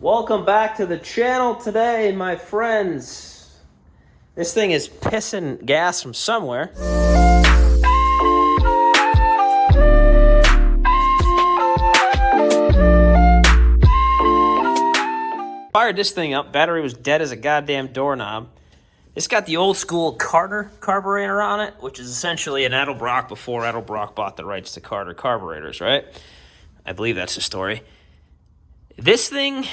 Welcome back to the channel today, my friends. This thing is pissing gas from somewhere. Fired this thing up, battery was dead as a goddamn doorknob. It's got the old school Carter carburetor on it, which is essentially an Edelbrock before Edelbrock bought the rights to Carter carburetors, right? I believe that's the story. This thing,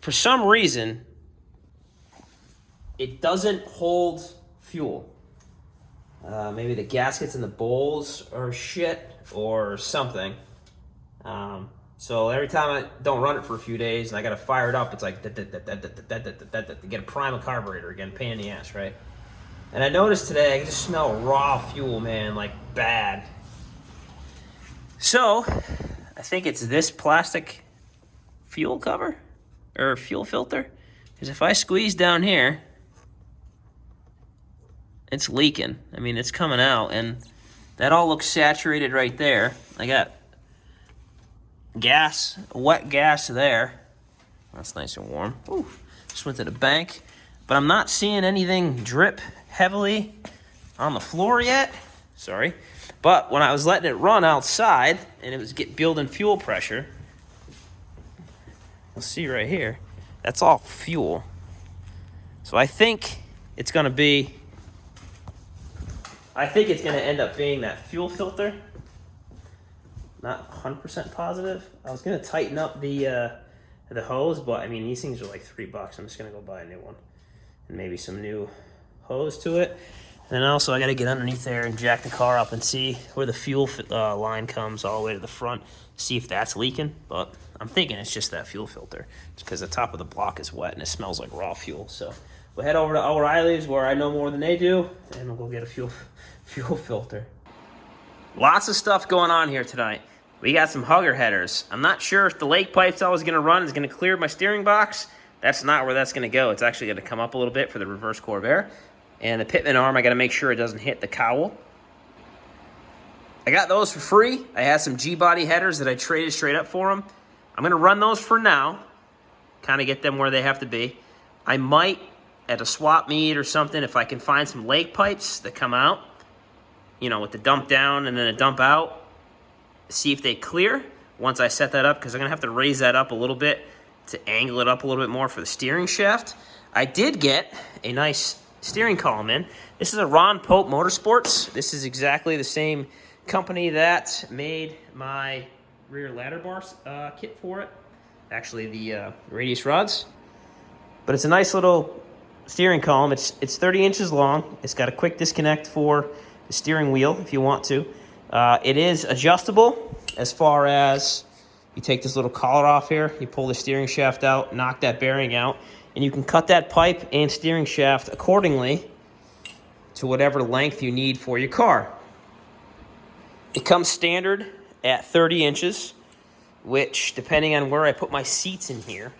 for some reason, it doesn't hold fuel. Maybe the gaskets and the bowls are shit or something. So every time I don't run it for a few days and I gotta fire it up, it's like get a prime carburetor again, pain in the ass, right? And I noticed today I can just smell raw fuel, man, like bad. So I think it's this plastic fuel cover or fuel filter, because if I squeeze down here, it's leaking. I mean, it's coming out, and that all looks saturated right there. I got gas, wet gas there. That's nice and warm. Ooh, just went to the bank, but I'm not seeing anything drip heavily on the floor yet. Sorry, but when I was letting it run outside and it was building fuel pressure, you'll see right here, that's all fuel. So I think it's gonna end up being that fuel filter. Not 100% positive. I was gonna tighten up the hose, but I mean, these things are like $3. I'm just gonna go buy a new one and maybe some new hose to it. And then also I gotta get underneath there and jack the car up and see where the fuel line comes all the way to the front, see if that's leaking. But I'm thinking it's just that fuel filter. It's because the top of the block is wet and it smells like raw fuel. So we'll head over to O'Reilly's, where I know more than they do, and we'll go get a fuel filter. Lots of stuff going on here tonight. We got some hugger headers. I'm not sure if the lake pipes I was gonna run is gonna clear my steering box. That's not where that's gonna go. It's actually gonna come up a little bit for the reverse Corvair. And the pitman arm, I gotta make sure it doesn't hit the cowl. I got those for free. I had some G-body headers that I traded straight up for them. I'm gonna run those for now, kind of get them where they have to be. I might, at a swap meet or something, if I can find some lake pipes that come out, you know, with the dump down and then a dump out, see if they clear once I set that up, because I'm gonna have to raise that up a little bit to angle it up a little bit more for the steering shaft. I did get a nice steering column in. This is a Ron Pope Motorsports. This is exactly the same company that made my rear ladder bar kit for it. Actually, the radius rods. But it's a nice little steering column. It's 30 inches long. It's got a quick disconnect for the steering wheel if you want to. It is adjustable as far as you take this little collar off here, you pull the steering shaft out, knock that bearing out, and you can cut that pipe and steering shaft accordingly to whatever length you need for your car. It comes standard at 30 inches, which, depending on where I put my seats in here,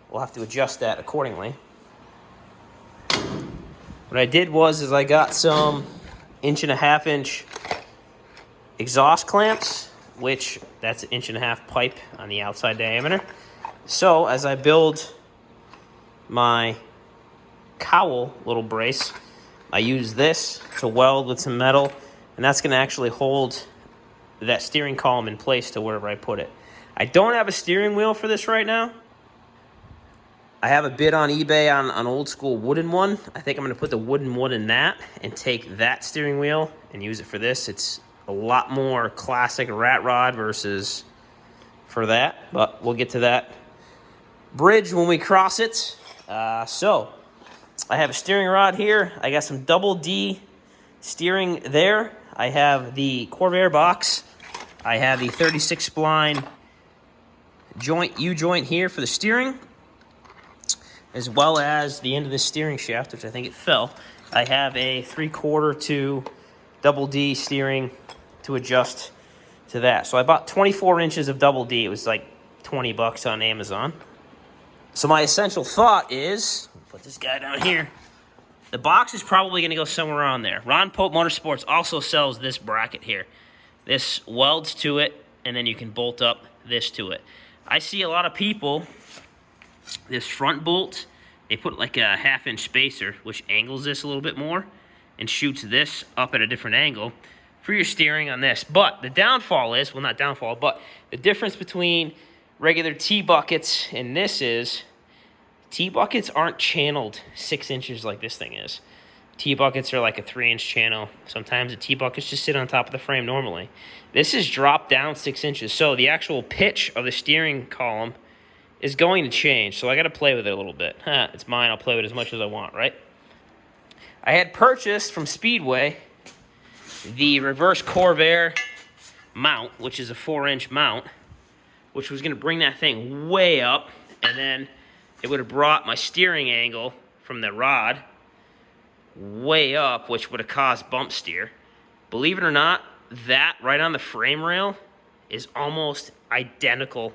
we'll have to adjust that accordingly. What I did was I got some 1.5-inch exhaust clamps, which that's an 1.5-inch pipe on the outside diameter. So as I build my cowl little brace, I use this to weld with some metal, and that's going to actually hold that steering column in place to wherever I put it. I don't have a steering wheel for this right now. I have a bid on eBay on an old school wooden one. I think I'm going to put the wooden one in that and take that steering wheel and use it for this. It's a lot more classic rat rod versus for that, but we'll get to that bridge when we cross it. So I have a steering rod here. I got some double D steering there. I have the Corvair box. I have the 36 spline U-joint here for the steering, as well as the end of the steering shaft, which I think it fell. I have a 3/4 to double D steering to adjust to that. So I bought 24 inches of double D. It was like $20 on Amazon. So my essential thought is, put this guy down here. The box is probably going to go somewhere on there. Ron Pope Motorsports also sells this bracket here. This welds to it, and then you can bolt up this to it. I see a lot of people this front bolt, they put like a 1/2-inch spacer, which angles this a little bit more and shoots this up at a different angle for your steering on this. But the downfall is, well, not downfall, but the difference between regular T-buckets and this is T-buckets aren't channeled 6 inches like this thing is. T-buckets are like a 3-inch channel. Sometimes the T-buckets just sit on top of the frame normally. This is dropped down 6 inches, so the actual pitch of the steering column is going to change. So I got to play with it a little bit. It's mine. I'll play with it as much as I want, right? I had purchased from Speedway the reverse Corvair mount, which is a 4-inch mount, which was going to bring that thing way up, and then it would have brought my steering angle from the rod way up, which would have caused bump steer. Believe it or not, that right on the frame rail is almost identical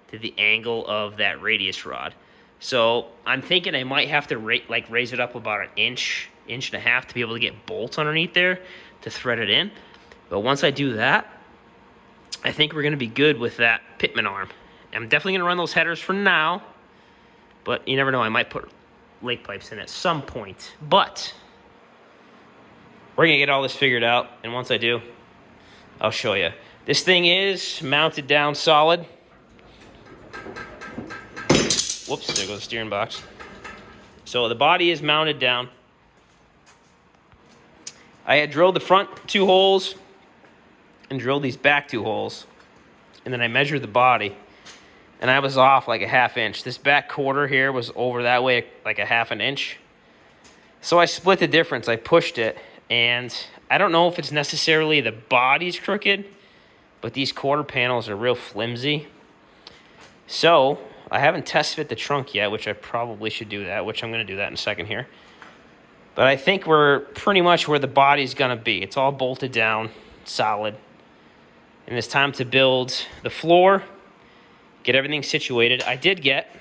to the angle of that radius rod. So I'm thinking I might have to raise it up about an inch, inch and a half to be able to get bolts underneath there to thread it in. But once I do that, I think we're going to be good with that pitman arm. I'm definitely going to run those headers for now, but you never know, I might put lake pipes in at some point. But we're going to get all this figured out, and once I do, I'll show you. This thing is mounted down solid. Whoops, there goes the steering box. So the body is mounted down. I had drilled the front 2 holes and drilled these back 2 holes, and then I measured the body, and I was off like a 1/2 inch. This back quarter here was over that way like a 1/2 inch. So I split the difference. I pushed it, and I don't know if it's necessarily the body's crooked, but these quarter panels are real flimsy. So I haven't test fit the trunk yet, which I probably should do that, which I'm going to do that in a second here. But I think we're pretty much where the body's going to be. It's all bolted down, solid. And it's time to build the floor, get everything situated. I did get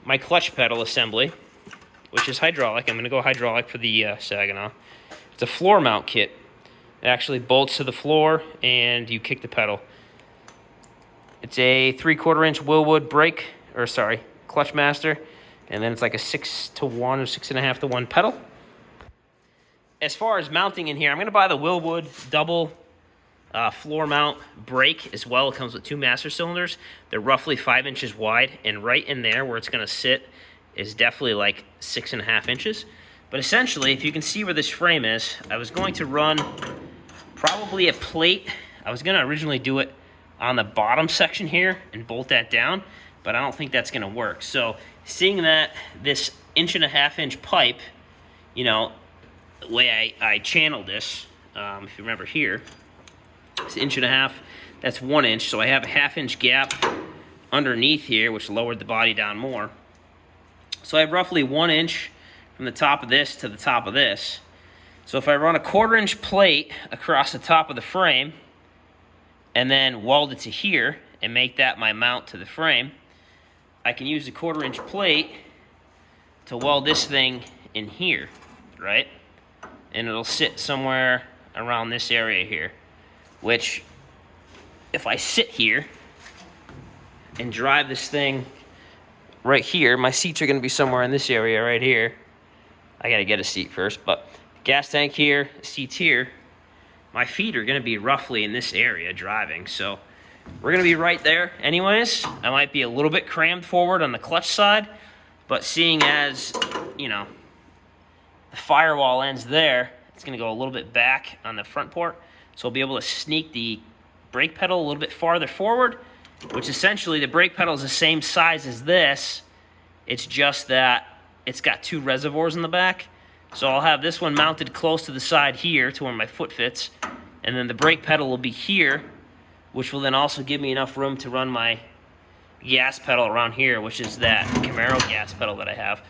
my clutch pedal assembly, which is hydraulic. I'm going to go hydraulic for the Saginaw. It's a floor mount kit. It actually bolts to the floor, and you kick the pedal. It's a 3/4 inch Willwood brake, or sorry, clutch master, and then it's like a 6-to-1 or 6.5-to-1 pedal. As far as mounting in here, I'm going to buy the Willwood double floor mount brake as well. It comes with 2 master cylinders. They're roughly 5 inches wide, and right in there where it's going to sit is definitely like 6.5 inches. But essentially, if you can see where this frame is, I was going to run probably a plate. I was going to originally do it on the bottom section here and bolt that down, but I don't think that's going to work. So seeing that this 1.5-inch pipe, you know, the way I channeled this, if you remember here, it's 1.5 inches, that's 1 inch. So I have a 1/2 inch gap underneath here, which lowered the body down more. So I have roughly 1 inch from the top of this to the top of this. So if I run a 1/4 inch plate across the top of the frame and then weld it to here and make that my mount to the frame, I can use the 1/4 inch plate to weld this thing in here, right? And it'll sit somewhere around this area here, which if I sit here and drive this thing right here, my seats are going to be somewhere in this area right here. I got to get a seat first, but gas tank here, seats here. My feet are going to be roughly in this area driving, so we're going to be right there anyways. I might be a little bit crammed forward on the clutch side, but seeing as, you know, the firewall ends there, it's going to go a little bit back on the front port, so I'll be able to sneak the brake pedal a little bit farther forward, which essentially the brake pedal is the same size as this. It's just that it's got 2 reservoirs in the back. So I'll have this one mounted close to the side here to where my foot fits, and then the brake pedal will be here, which will then also give me enough room to run my gas pedal around here, which is that Camaro gas pedal that I have,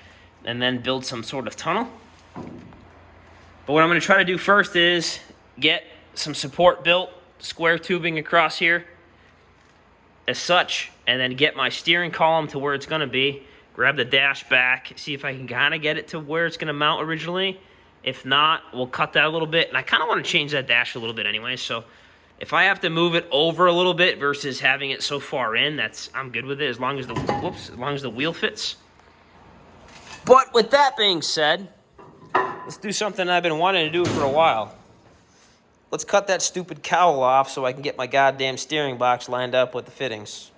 and then build some sort of tunnel. But what I'm going to try to do first is get some support built, square tubing across here as such, and then get my steering column to where it's going to be, grab the dash back, see if I can kind of get it to where it's going to mount originally. If not, we'll cut that a little bit, and I kind of want to change that dash a little bit anyway, so If I have to move it over a little bit versus having it so far in, I'm good with it as long as the wheel fits. But with that being said, let's do something I've been wanting to do for a while. Let's cut that stupid cowl off so I can get my goddamn steering box lined up with the fittings.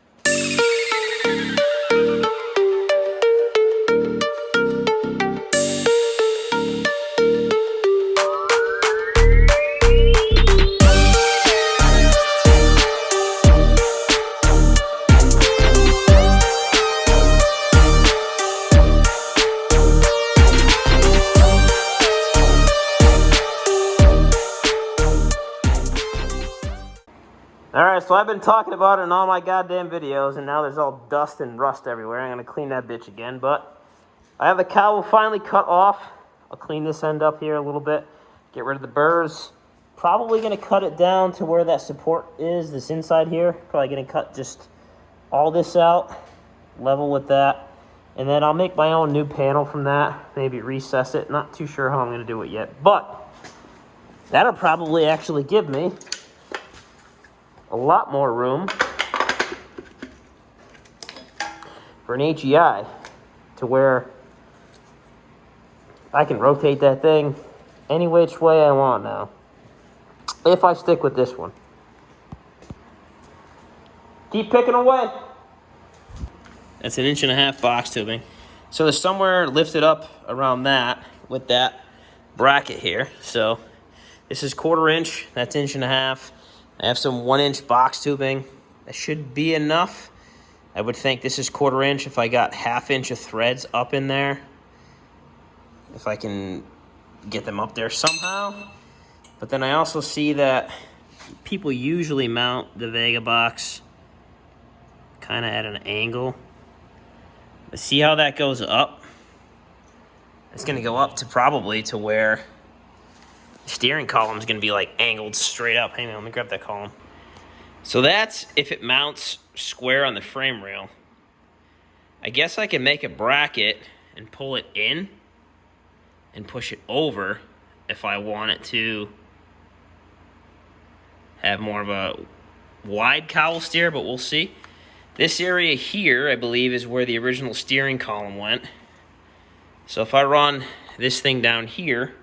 Alright, so I've been talking about it in all my goddamn videos, and now there's all dust and rust everywhere. I'm going to clean that bitch again, but I have the cowl finally cut off. I'll clean this end up here a little bit, get rid of the burrs. Probably going to cut it down to where that support is, this inside here. Probably going to cut just all this out, level with that. And then I'll make my own new panel from that, maybe recess it. Not too sure how I'm going to do it yet, but that'll probably actually give me a lot more room for an HEI to where I can rotate that thing any which way I want now, if I stick with this one. Keep picking away. That's 1.5 inch box tubing. So there's somewhere lifted up around that with that bracket here. So this is 1/4 inch, that's 1.5 inch. I have some 1 inch box tubing. That should be enough. I would think this is 1/4 inch if I got 1/2 inch of threads up in there. If I can get them up there somehow. But then I also see that people usually mount the Vega box kind of at an angle. But see how that goes up? It's going to go up to probably to where the steering column is going to be like angled straight up. Hang on, let me grab that column. So that's if it mounts square on the frame rail. I guess I can make a bracket and pull it in and push it over if I want it to have more of a wide cowl steer, but we'll see. This area here, I believe, is where the original steering column went. So if I run this thing down here,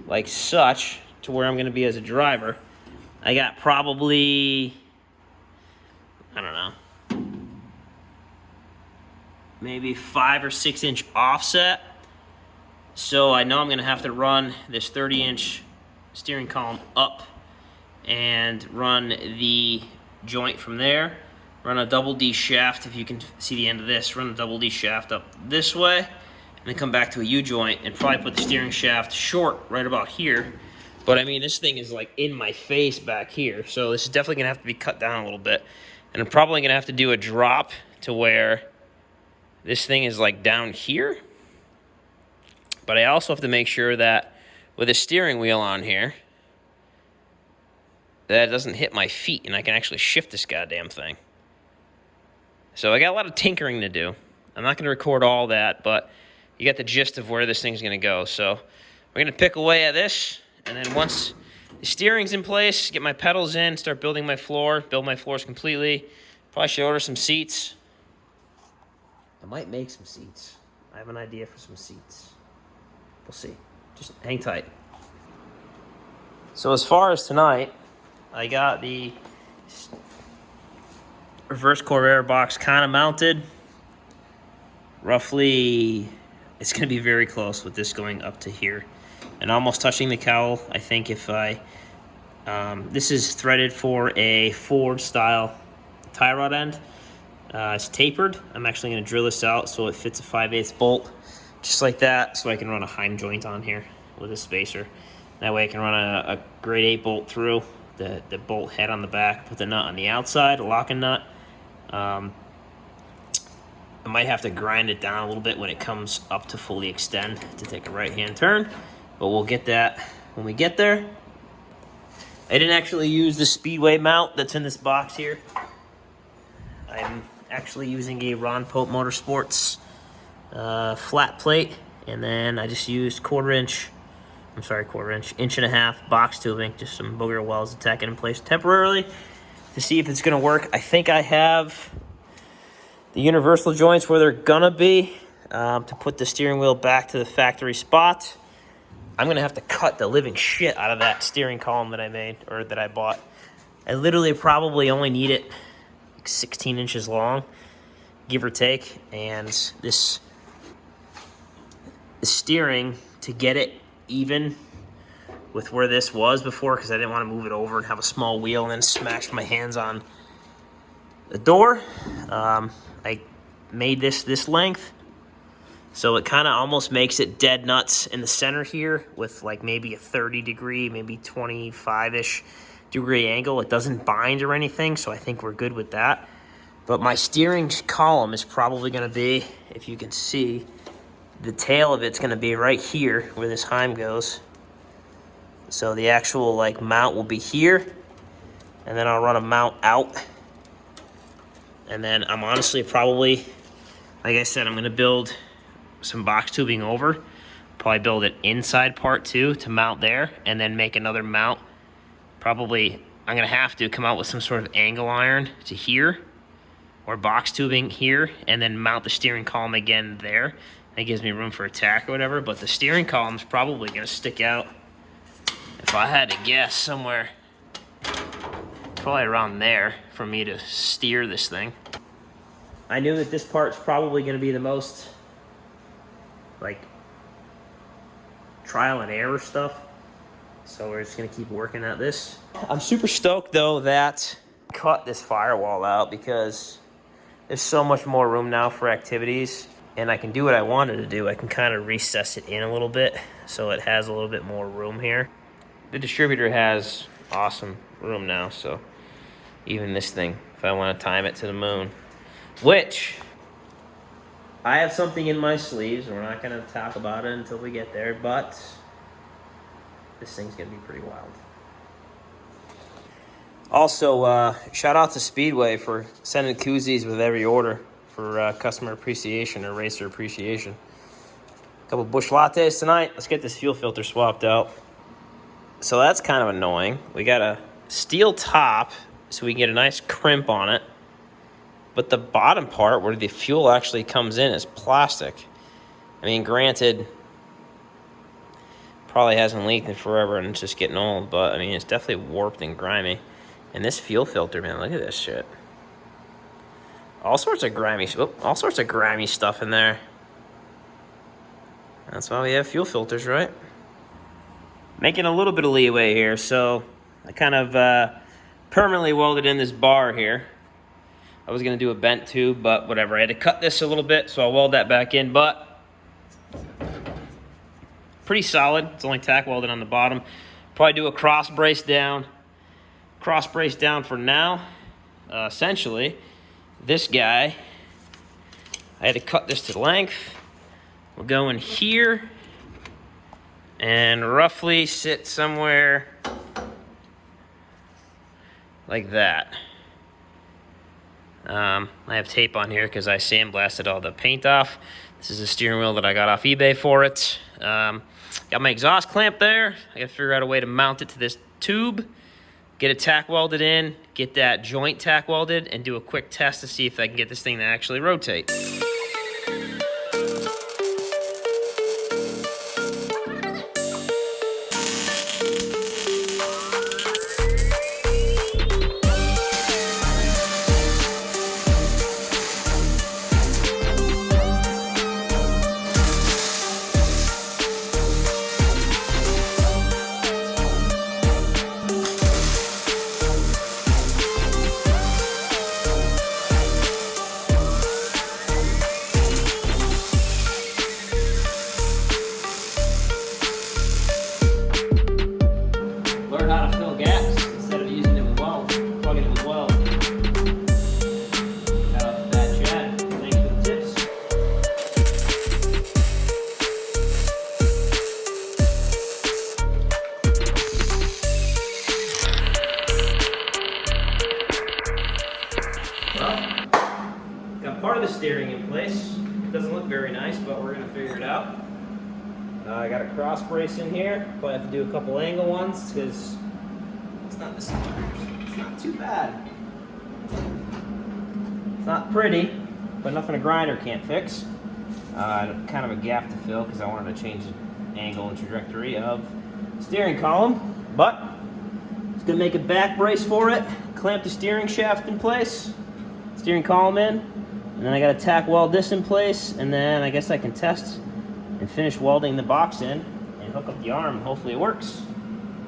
like such, to where I'm going to be as a driver, I got probably, I don't know, maybe 5 or 6 inch offset. So I know I'm going to have to run this 30-inch steering column up and run the joint from there. Run a double D shaft, if you can see the end of this, run a double D shaft up this way, and then come back to a U-joint and probably put the steering shaft short right about here. But I mean, this thing is like in my face back here, so this is definitely gonna have to be cut down a little bit. And I'm probably gonna have to do a drop to where this thing is like down here. But I also have to make sure that with a steering wheel on here, that it doesn't hit my feet and I can actually shift this goddamn thing. So I got a lot of tinkering to do. I'm not going to record all that, but you get the gist of where this thing's going to go. So we're going to pick away at this, and then once the steering's in place, get my pedals in, start building my floor, build my floors completely. Probably should order some seats. I might make some seats. I have an idea for some seats. We'll see. Just hang tight. So as far as tonight, I got the reverse Corvair box kind of mounted. Roughly, it's going to be very close with this going up to here and almost touching the cowl. I think if I, this is threaded for a Ford style tie rod end. It's tapered. I'm actually going to drill this out so it fits a 5/8 bolt, just like that, so I can run a Heim joint on here with a spacer. That way I can run a grade 8 bolt through the bolt head on the back, put the nut on the outside, a locking nut. I might have to grind it down a little bit when it comes up to fully extend to take a right-hand turn, but we'll get that when we get there. I didn't actually use the Speedway mount that's in this box here. I'm actually using a Ron Pope Motorsports flat plate, and then I just used 1/4 inch I'm sorry, quarter inch, inch and a half box tubing, just some booger welds to tack it in place temporarily to see if it's gonna work. I think I have the universal joints where they're gonna be to put the steering wheel back to the factory spot. I'm gonna have to cut the living shit out of that steering column that I made, or that I bought. I literally probably only need it like 16 inches long, give or take, and this the steering, to get it even with where this was before, because I didn't want to move it over and have a small wheel and then smash my hands on the door. I made this length, so it kind of almost makes it dead nuts in the center here with like maybe a 30 degree, maybe 25-ish degree angle. It doesn't bind or anything, so I think we're good with that. But my steering column is probably going to be, if you can see, the tail of it's going to be right here where this heim goes. So the actual like mount will be here, and then I'll run a mount out. And then I'm honestly probably, like I said, I'm going to build some box tubing over. Probably build an inside part too to mount there, and then make another mount. Probably I'm going to have to come out with some sort of angle iron to here, or box tubing here, and then mount the steering column again there. That gives me room for a tack or whatever, but the steering column's probably gonna stick out, if I had to guess, somewhere probably around there for me to steer this thing. I knew that this part's probably gonna be the most like trial and error stuff, so we're just gonna keep working at this. I'm super stoked though that I cut this firewall out, because there's so much more room now for activities, and I can do what I wanted to do. I can kind of recess it in a little bit so it has a little bit more room here. The distributor has awesome room now, so even this thing, if I want to time it to the moon, which I have something in my sleeves. We're not going to talk about it until we get there, but this thing's going to be pretty wild. Also, shout out to Speedway for sending koozies with every order for customer appreciation or racer appreciation. A couple Busch Lattes tonight. Let's get this fuel filter swapped out. So that's kind of annoying. We got a steel top so we can get a nice crimp on it. But the bottom part where the fuel actually comes in is plastic. I mean, granted, probably hasn't leaked in forever and it's just getting old, but I mean, it's definitely warped and grimy. And this fuel filter, man, look at this shit. All sorts of grimy stuff in there. That's why we have fuel filters, right? Making a little bit of leeway here, so I kind of permanently welded in this bar here. I was gonna do a bent tube, but whatever. I had to cut this a little bit, so I'll weld that back in, but pretty solid. It's only tack welded on the bottom. Probably do a cross brace down. Cross brace down for now. Essentially, this guy, I had to cut this to length. We'll go in here and roughly sit somewhere like that. I have tape on here because I sandblasted all the paint off. This is a steering wheel that I got off eBay for it. Got my exhaust clamp there. I gotta figure out a way to mount it to this tube, get it tack welded in, get that joint tack welded, and do a quick test to see if I can get this thing to actually rotate. Learn how to fill gaps instead of using it with weld, plugging it with weld. Shout out to that Chad. Thanks for the tips. Well, got part of the steering in place. It doesn't look very nice, but we're gonna figure it out. I got a cross brace in here, but I have to do a couple angle ones because it's not too bad. It's not pretty, but nothing a grinder can't fix. Kind of a gap to fill because I wanted to change the angle and trajectory of the steering column, but it's gonna make a back brace for it, clamp the steering shaft in place, steering column in, and then I gotta tack weld this in place, and then I guess I can test and finish welding the box in and hook up the arm, and hopefully it works.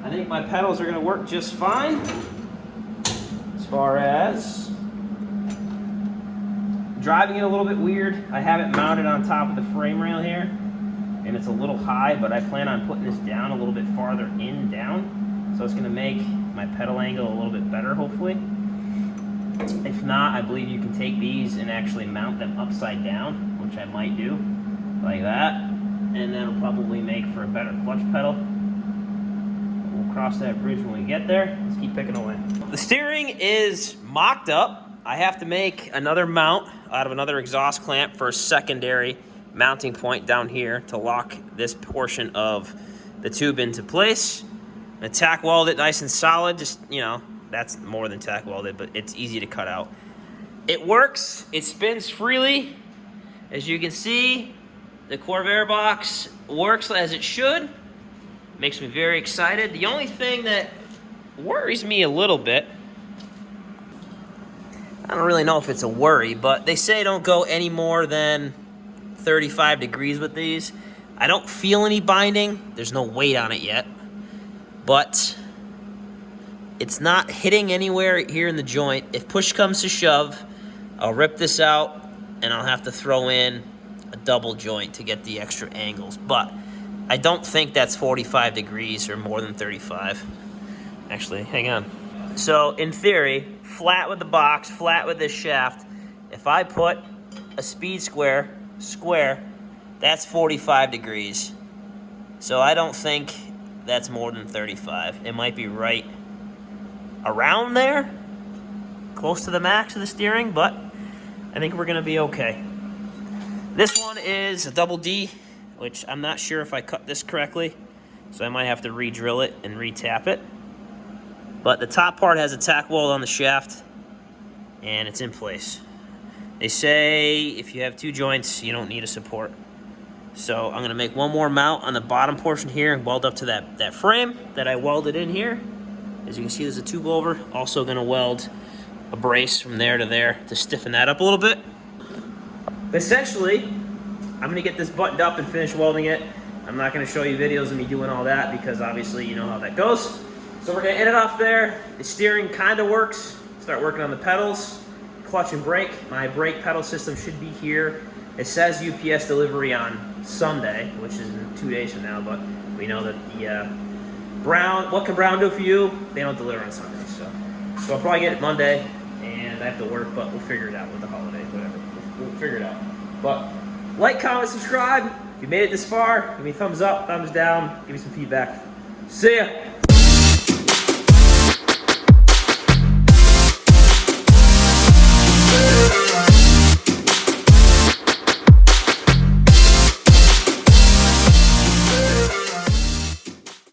I think my pedals are gonna work just fine. As far as driving it a little bit weird, I have it mounted on top of the frame rail here, and it's a little high, but I plan on putting this down a little bit farther down, so it's gonna make my pedal angle a little bit better, hopefully. If not, I believe you can take these and actually mount them upside down, which I might do, like that, and that'll probably make for a better clutch pedal. We'll cross that bridge when we get there. Let's keep picking away. The steering is mocked up. I have to make another mount out of another exhaust clamp for a secondary mounting point down here to lock this portion of the tube into place. I'm gonna tack weld it nice and solid, just, you know, that's more than tack welded, but it's easy to cut out. It works, it spins freely. As you can see, the Corvair box works as it should. Makes me very excited. The only thing that worries me a little bit, I don't really know if it's a worry, but they say don't go any more than 35 degrees with these. I don't feel any binding. There's no weight on it yet, but it's not hitting anywhere here in the joint. If push comes to shove, I'll rip this out and I'll have to throw in a double joint to get the extra angles, but I don't think that's 45 degrees or more than 35. Actually, hang on. So in theory, flat with the box, flat with this shaft, if I put a speed square, that's 45 degrees. So I don't think that's more than 35. It might be right around there, close to the max of the steering, but I think we're gonna be okay. This one is a double D, which I'm not sure if I cut this correctly, so I might have to re-drill it and re-tap it. But the top part has a tack weld on the shaft, and it's in place. They say if you have two joints, you don't need a support. So I'm gonna make one more mount on the bottom portion here and weld up to that frame that I welded in here. As you can see, there's a tube over. Also gonna weld a brace from there to there to stiffen that up a little bit. Essentially, I'm gonna get this buttoned up and finish welding it. I'm not gonna show you videos of me doing all that because obviously you know how that goes. So we're gonna end it off there. The steering kind of works. Start working on the pedals, clutch and brake. My brake pedal system should be here. It says UPS delivery on Sunday, which is in 2 days from now, but we know that the Brown, what can Brown do for you? They don't deliver on Sundays, so I'll probably get it Monday, and I have to work, but we'll figure it out with the holidays, whatever. We'll figure it out. But like, comment, subscribe. If you made it this far, give me a thumbs up, thumbs down, give me some feedback. See ya.